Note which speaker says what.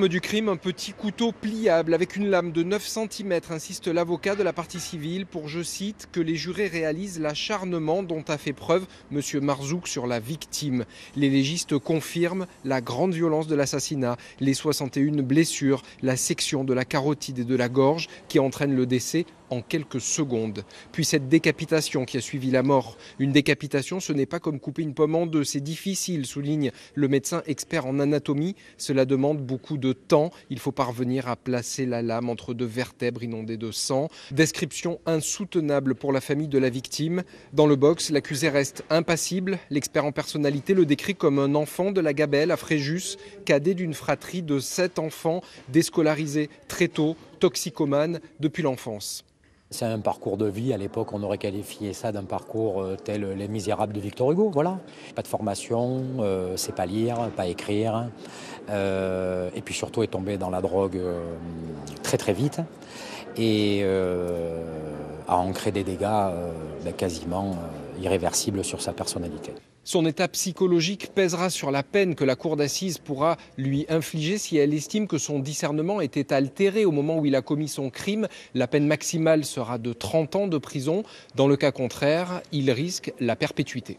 Speaker 1: Du crime, un petit couteau pliable avec une lame de 9 cm, insiste l'avocat de la partie civile pour, je cite, que les jurés réalisent l'acharnement dont a fait preuve M. Marzouk sur la victime. Les légistes confirment la grande violence de l'assassinat, les 61 blessures, la section de la carotide et de la gorge qui entraîne le décès en quelques secondes. Puis cette décapitation qui a suivi la mort. Une décapitation, ce n'est pas comme couper une pomme en deux, c'est difficile, souligne le médecin expert en anatomie. Cela demande beaucoup de temps. Il faut parvenir à placer la lame entre deux vertèbres inondées de sang. Description insoutenable pour la famille de la victime. Dans le box, l'accusé reste impassible. L'expert en personnalité le décrit comme un enfant de la Gabelle à Fréjus, cadet d'une fratrie de 7 enfants, déscolarisés très tôt, toxicomanes depuis l'enfance.
Speaker 2: C'est un parcours de vie, à l'époque on aurait qualifié ça d'un parcours tel Les Misérables de Victor Hugo, voilà. Pas de formation, c'est pas lire, pas écrire, et puis surtout est tombé dans la drogue très très vite et a ancré des dégâts quasiment irréversibles sur sa personnalité.
Speaker 1: Son état psychologique pèsera sur la peine que la cour d'assises pourra lui infliger si elle estime que son discernement était altéré au moment où il a commis son crime. La peine maximale sera de 30 ans de prison. Dans le cas contraire, il risque la perpétuité.